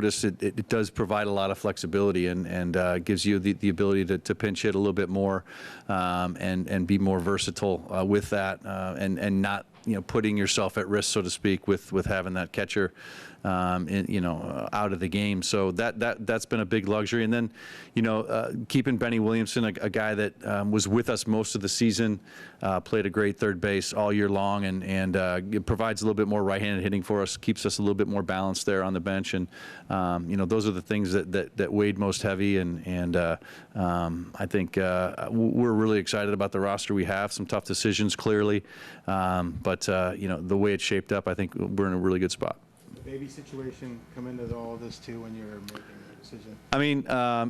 noticed it does provide a lot of flexibility and gives you the ability to pinch hit a little bit more and be more versatile with that and not putting yourself at risk, so to speak, with having that catcher out of the game. So that's been a big luxury. And then, keeping Benny Williamson, a guy that was with us most of the season, played a great third base all year long, and it provides a little bit more right-handed hitting for us, keeps us a little bit more balanced there on the bench. And those are the things that weighed most heavy. And I think we're really excited about the roster we have. Some tough decisions, clearly, but the way it's shaped up, I think we're in a really good spot. Baby situation come into all this too when you're making a decision? I mean,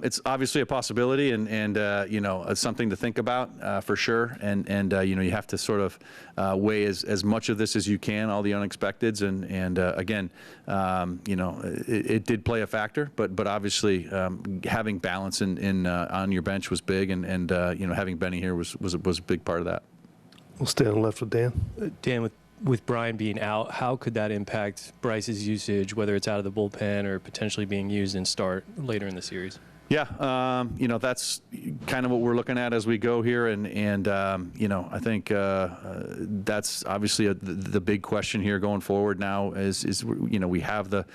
it's obviously a possibility, and it's something to think about for sure. And you have to sort of weigh as much of this as you can, all the unexpecteds. And again, it did play a factor, but obviously having balance on your bench was big, and having Benny here was a big part of that. We'll stay on the left with Dan. Dan, with Brian being out, how could that impact Bryce's usage, whether it's out of the bullpen or potentially being used in start later in the series? Yeah, that's kind of what we're looking at as we go here, and I think that's obviously the big question here going forward now is we have the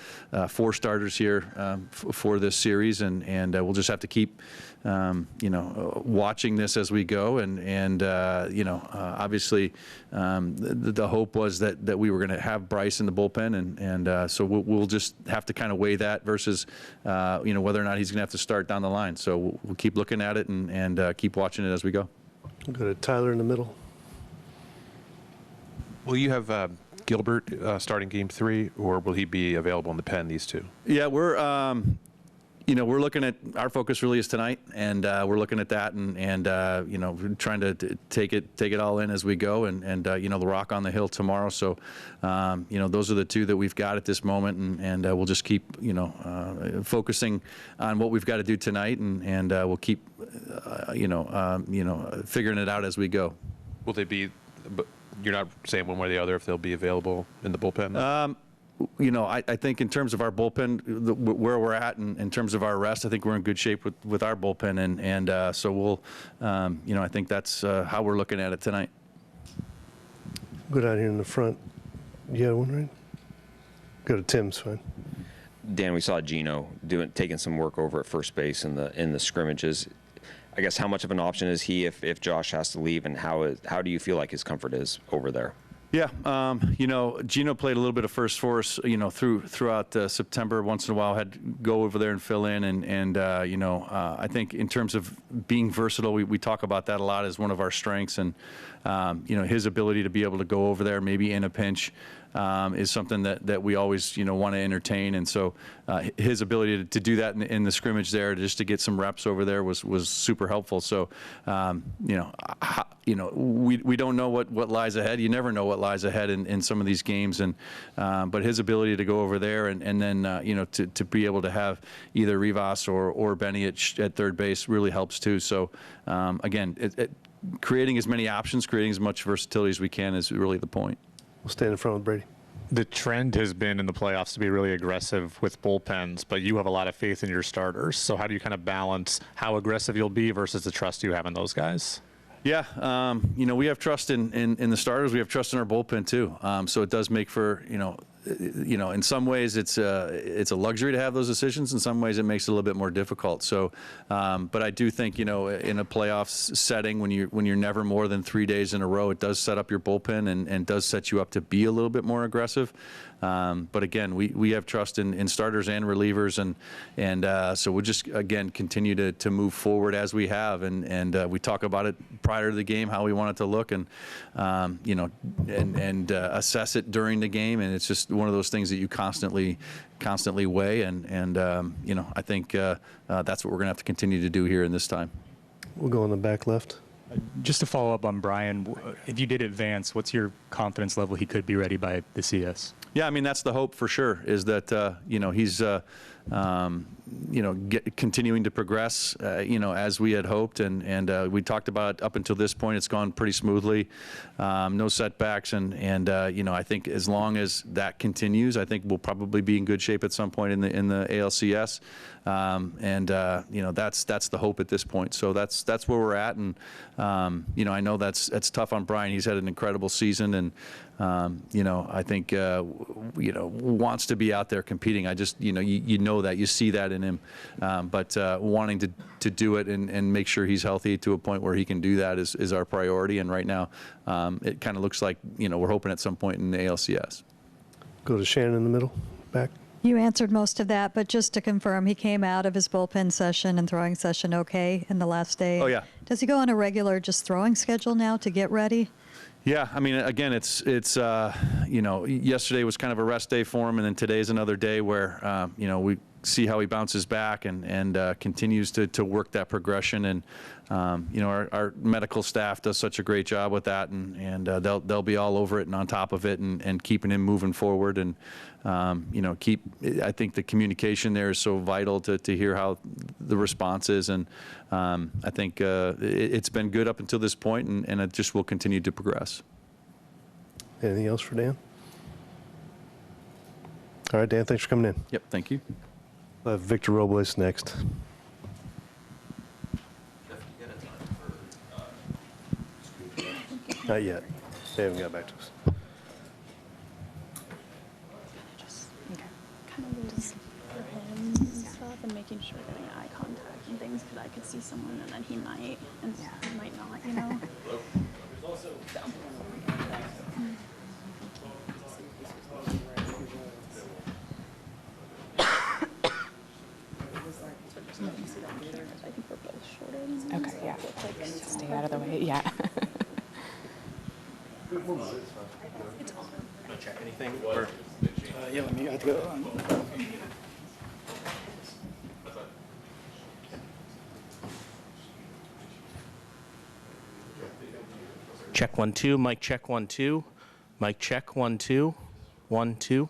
4 starters here for this series, and we'll just have to keep watching this as we go, and obviously the hope was that we were going to have Bryce in the bullpen, and so we'll just have to kind of weigh that versus whether or not he's going to have to start down the line. So we'll keep looking at it and keep watching it as we go. We'll go to Tyler in the middle. Will you have Gilbert starting Game 3, or will he be available in the pen, these two? Yeah, we're looking at, our focus really is tonight, and we're looking at that and trying to take it all in as we go, and the rock on the hill tomorrow. So those are the 2 that we've got at this moment, and we'll just keep focusing on what we've got to do tonight, and we'll keep figuring it out as we go. Will they be? You're not saying one way or the other if they'll be available in the bullpen? I think in terms of our bullpen, where we're at, and in terms of our rest, I think we're in good shape with our bullpen, and so we'll, I think that's how we're looking at it tonight. Go down here in the front. You had one, right? Go to Tim's, fine. Dan, we saw Gino taking some work over at first base in the scrimmages. I guess how much of an option is he if Josh has to leave, and how do you feel like his comfort is over there? Yeah, Gino played a little bit of first for us, throughout September. Once in a while, had to go over there and fill in, and I think in terms of being versatile, we talk about that a lot as one of our strengths, and his ability to be able to go over there, maybe in a pinch, is something that we always want to entertain, and so his ability to do that in the scrimmage there, just to get some reps over there, was super helpful. So we don't know what lies ahead. You never know what lies ahead in some of these games, and but his ability to go over there and then to be able to have either Rivas or Benny at third base really helps too. So again, creating as many options, creating as much versatility as we can is really the point. We'll stand in front with Brady. The trend has been in the playoffs to be really aggressive with bullpens, but you have a lot of faith in your starters. So how do you kind of balance how aggressive you'll be versus the trust you have in those guys? Yeah, we have trust in the starters. We have trust in our bullpen too. So it does make for in some ways it's a luxury to have those decisions. In some ways it makes it a little bit more difficult. So, but I do think in a playoffs setting when you're never more than 3 days in a row, it does set up your bullpen and does set you up to be a little bit more aggressive. But again, we have trust in starters and relievers, and so we'll just again continue to move forward as we have, and we talk about it prior to the game how we want it to look, and assess it during the game, and it's just one of those things that you constantly weigh, and I think that's what we're gonna have to continue to do here in this time. We'll go on the back left. Just to follow up on Brian, if you did advance, what's your confidence level he could be ready by the CS? Yeah, I mean, that's the hope for sure, is that, he's, continuing to progress, as we had hoped. And we talked about up until this point, it's gone pretty smoothly, no setbacks. And I think as long as that continues, I think we'll probably be in good shape at some point in the ALCS. That's the hope at this point. So that's where we're at. And, I know that's tough on Brian. He's had an incredible season, and, I think, wants to be out there competing. I just, that, you see that in him. But wanting to do it and make sure he's healthy to a point where he can do that is our priority. And right now, it kind of looks like, we're hoping at some point in the ALCS. Go to Shannon in the middle, back. You answered most of that, but just to confirm, he came out of his bullpen session and throwing session okay in the last day? Oh, yeah. Does he go on a regular just throwing schedule now to get ready? Yeah, I mean, again, it's yesterday was kind of a rest day for him, and then today's another day where, we see how he bounces back and continues to work that progression. And, our medical staff does such a great job with that, and they'll be all over it and on top of it and keeping him moving forward. And, I think the communication there is so vital to hear how the response is. And I think it's been good up until this point, and it just will continue to progress. Anything else for Dan? All right, Dan, thanks for coming in. Yep, thank you. Victor Robles next. Not yet. They haven't got back to us. Kind of just for him and stuff, and making sure getting eye contact and things, because I could see someone and then he might, and he might not, So. I think we're both shorter. Okay, yeah. Stay out of the way, yeah. It's on. Check anything? Or, yeah, let me go. Check 1 2. Mic check 1 2. Mic check 1 2. 1 2.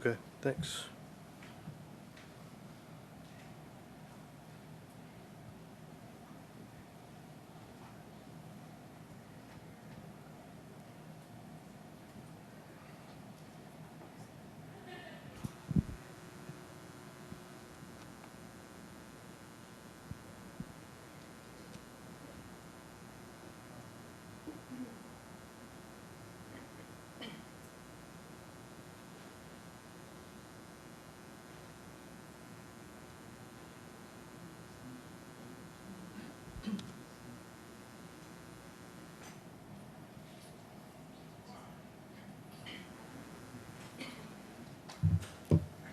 Okay, thanks.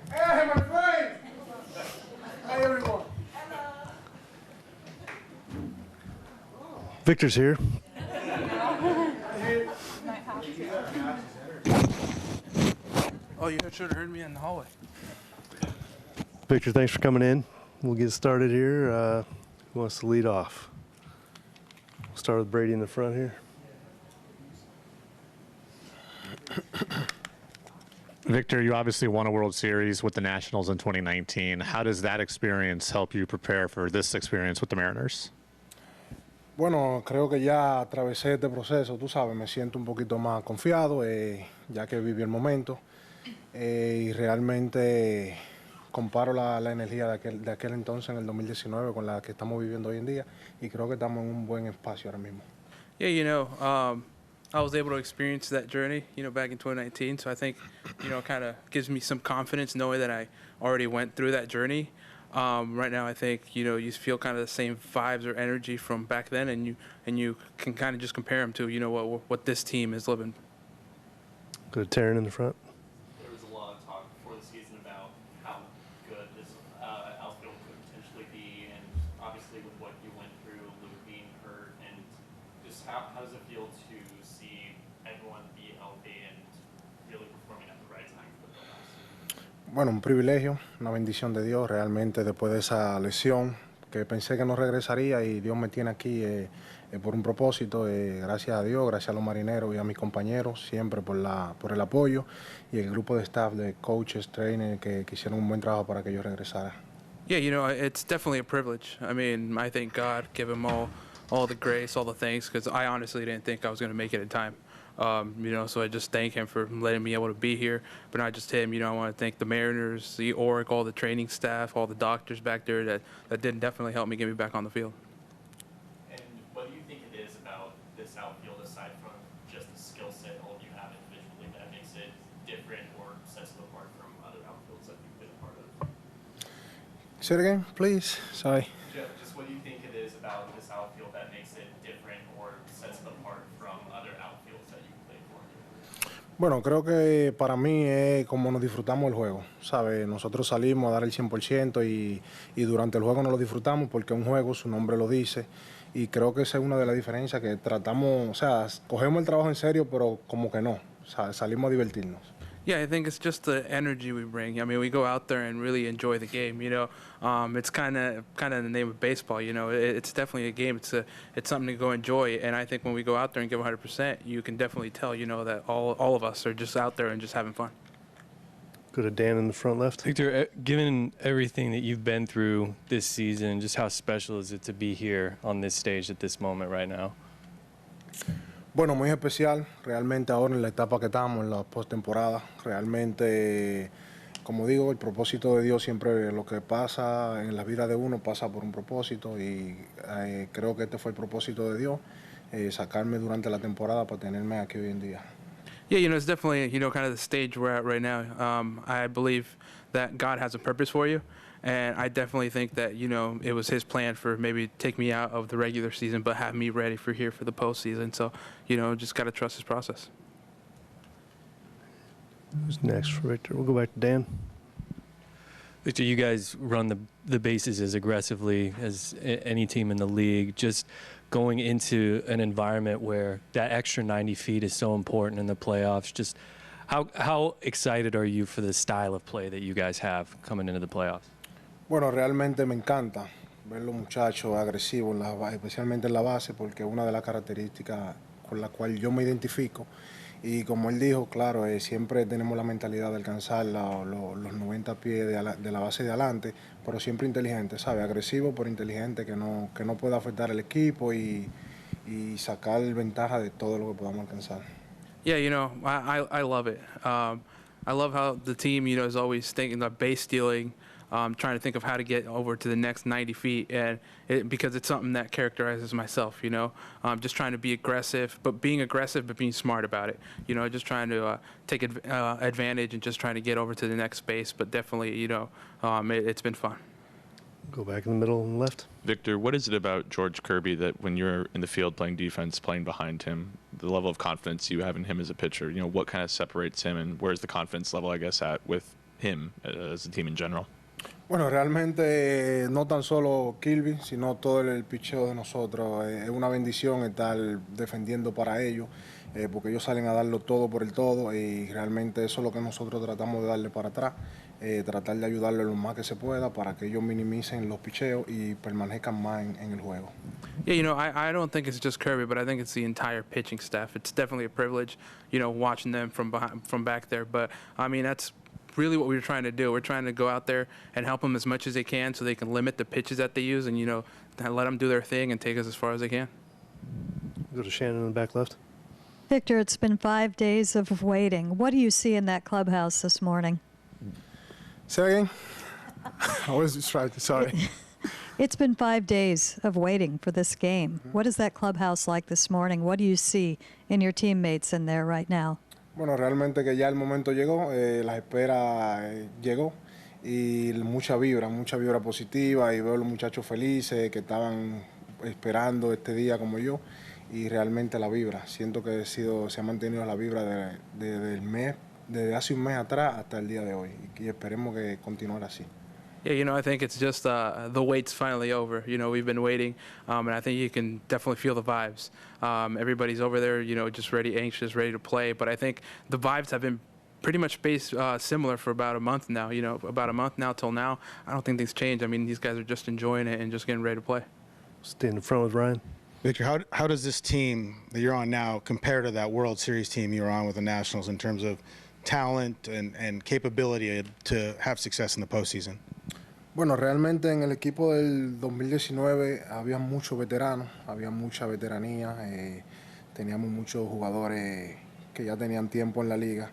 Hey, my friend! Hi, everyone. Victor's here. Oh, you should have heard me in the hallway. Victor, thanks for coming in. We'll get started here. Who wants to lead off? We'll start with Brady in the front here. Victor, you obviously won a World Series with the Nationals in 2019. How does that experience help you prepare for this experience with the Mariners? Bueno, creo que ya atravesé este proceso, tú sabes, me siento un poquito más confiado, ya que viví el momento, y realmente comparo la energía de aquel entonces en el 2019 con la que estamos viviendo hoy en día, y creo que estamos en un buen espacio ahora mismo. Yeah, I was able to experience that journey, back in 2019. So I think, kind of gives me some confidence knowing that I already went through that journey. Right now, I think, you feel kind of the same vibes or energy from back then, and you can kind of just compare them to, what this team is living. Go to Taryn in the front. There was a lot of talk before the season about how good this outfield could potentially be, and obviously with what you went through, Luke being hurt, and just how does it feel to see everyone be healthy and really performing at the right time for the playoffs? Bueno, un privilegio, una bendición de Dios, realmente después de esa lesión que pensé que no regresaría y Dios me tiene aquí por un propósito, gracias a Dios, gracias a los marineros y a mis compañeros siempre por el apoyo y el grupo de staff de coaches, trainers que hicieron un buen trabajo para que yo regresara. Yeah, it's definitely a privilege. I mean, I thank God, give him all the grace, all the thanks, because I honestly didn't think I was going to make it in time. So I just thank him for letting me able to be here. But not just him, I want to thank the Mariners, the Oric, all the training staff, all the doctors back there that did definitely help me get me back on the field. And what do you think it is about this outfield, aside from just the skill set all of you have individually, that makes it different or sets it apart from other outfields that you've been a part of? Say it again, please. Sorry. Just what do you think it is about this outfield that makes it different or sets it apart from other outfields that you played for? Bueno, creo que para mí es como nos disfrutamos el juego, ¿sabes? Nosotros salimos a dar el 100% y durante el juego no lo disfrutamos porque un juego, su nombre lo dice, y creo que esa es una de las diferencias que tratamos, o sea, cogemos el trabajo en serio, pero como que no, o sea, salimos a divertirnos. Yeah, I think it's just the energy we bring. I mean, we go out there and really enjoy the game. It's kind of the name of baseball. It's definitely a game. It's something to go enjoy. And I think when we go out there and give 100%, you can definitely tell, that all of us are just out there and just having fun. Go to Dan in the front left. Victor, given everything that you've been through this season, just how special is it to be here on this stage at this moment right now? Bueno, muy especial, realmente ahora en la etapa que estamos, en la postemporada, realmente, como digo, el propósito de Dios siempre lo que pasa en la vida de uno pasa por un propósito y creo que este fue el propósito de Dios, sacarme durante la temporada para tenerme aquí hoy en día. Yeah, it's definitely, kind of the stage we're at right now. I believe that God has a purpose for you. And I definitely think that, it was his plan for maybe take me out of the regular season, but have me ready for here for the postseason. So, just got to trust his process. Who's next for Victor? We'll go back to Dan. Victor, you guys run the bases as aggressively as any team in the league. Just going into an environment where that extra 90 feet is so important in the playoffs, just how excited are you for the style of play that you guys have coming into the playoffs? Bueno, realmente me encanta ver los muchachos agresivos, especialmente en la base, porque es una de las características con la cual yo me identifico Y como él dijo, claro, siempre tenemos la mentalidad de alcanzar los 90 pies de la base de adelante, pero siempre inteligente, ¿sabe? Agresivo pero inteligente, que no pueda afectar al equipo y sacar ventaja de todo lo que podamos alcanzar. Yeah, I love it. I love how the team, is always thinking about base stealing, trying to think of how to get over to the next 90 feet, and because it's something that characterizes myself, just trying to be aggressive, but being smart about it, just trying to take advantage and just trying to get over to the next space, but definitely, it's been fun. Go back in the middle and left. Victor, what is it about George Kirby that when you're in the field playing defense, playing behind him, the level of confidence you have in him as a pitcher, what kind of separates him, and where's the confidence level, I guess, at with him as a team in general? Bueno, realmente no tan solo Kirby, sino todo el picheo de nosotros. Es una bendición estar defendiendo para ellos, porque ellos salen a darlo todo por el todo y realmente eso es lo que nosotros tratamos de darle para atrás, tratar de ayudarle lo más que se pueda para que ellos minimicen los picheos y permanezcan más en el juego. Yeah, I don't think it's just Kirby, but I think it's the entire pitching staff. It's definitely a privilege, watching them from back there. But I mean, that's really what we're trying to do. We're trying to go out there and help them as much as they can so they can limit the pitches that they use and, let them do their thing and take us as far as they can. Go to Shannon in the back left. Victor, it's been 5 days of waiting. What do you see in that clubhouse this morning? Say again? I was distracted, sorry. It's been 5 days of waiting for this game. What is that clubhouse like this morning? What do you see in your teammates in there right now? Bueno, realmente que ya el momento llegó, la espera llegó y mucha vibra positiva y veo a los muchachos felices que estaban esperando este día como yo y realmente la vibra. Siento que se ha mantenido la vibra desde hace un mes atrás hasta el día de hoy y esperemos que continúe así. Yeah, I think it's just the wait's finally over. We've been waiting, and I think you can definitely feel the vibes. Everybody's over there, just anxious, ready to play. But I think the vibes have been pretty much similar for about a month now. About a month now till now. I don't think things change. I mean, these guys are just enjoying it and just getting ready to play. Stay in front with Ryan. Victor, how does this team that you're on now compare to that World Series team you were on with the Nationals in terms of talent and capability to have success in the postseason? Bueno, realmente en el equipo del 2019 había muchos veteranos, había mucha veteranía, teníamos muchos jugadores que ya tenían tiempo en la liga,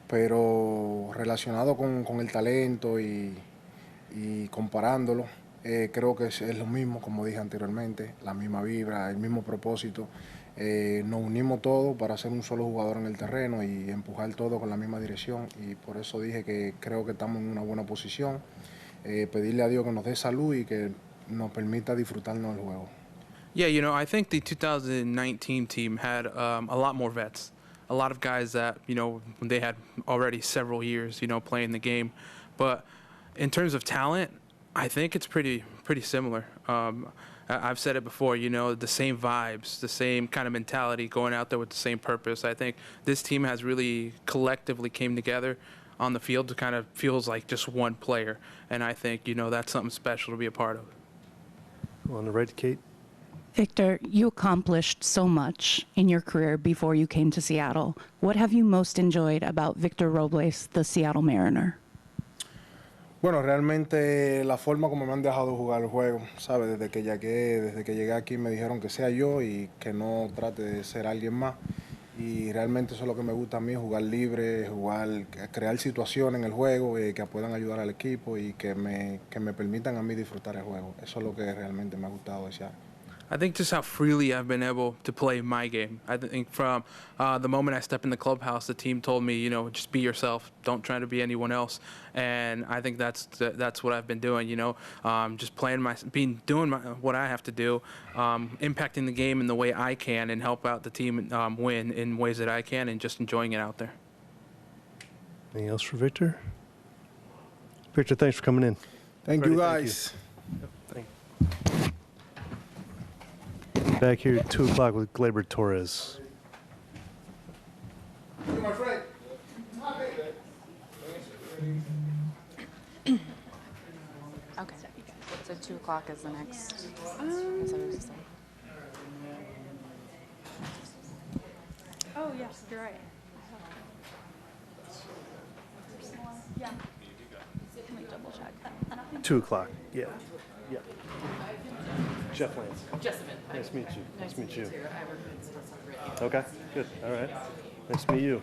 pero relacionado con el talento y comparándolo, creo que es lo mismo, como dije anteriormente, la misma vibra, el mismo propósito. Nos unimos todos para ser un solo jugador en el terreno y empujar todo con la misma dirección y por eso dije que creo que estamos en una buena posición. Pedirle a Dios que nos dé salud y que nos permita disfrutarnos del juego. Yeah, I think the 2019 team had a lot more vets. A lot of guys that, they had already several years, playing the game. But in terms of talent, I think it's pretty similar. I've said it before, the same vibes, the same kind of mentality, going out there with the same purpose. I think this team has really collectively came together on the field. It kind of feels like just one player. And I think, that's something special to be a part of. On the right to Kate. Victor, you accomplished so much in your career before you came to Seattle. What have you most enjoyed about Victor Robles, the Seattle Mariner? Bueno, realmente la forma como me han dejado jugar el juego, ¿sabes? Desde que llegué aquí me dijeron que sea yo y que no trate de ser alguien más. Y realmente eso es lo que me gusta a mí, jugar libre, crear situaciones en el juego que puedan ayudar al equipo y que me permitan a mí disfrutar el juego. Eso es lo que realmente me ha gustado desear. I think just how freely I've been able to play my game. I think from the moment I stepped in the clubhouse, the team told me, just be yourself. Don't try to be anyone else. And I think that's what I've been doing. Just doing what I have to do, impacting the game in the way I can, and help out the team win in ways that I can, and just enjoying it out there. Anything else for Victor? Victor, thanks for coming in. Thank you, guys. Thank you. Back here at 2 o'clock with Gleyber Torres. Okay. So 2 o'clock is the next. Is that what it said? Oh, yes, you're right. Yeah. Let me double check that. 2 o'clock. Yeah. Yeah. Jeff Lance. Jessamine. Nice to meet you. Nice to meet you. I work in South Brittany. Okay. Good. All right. Nice to meet you.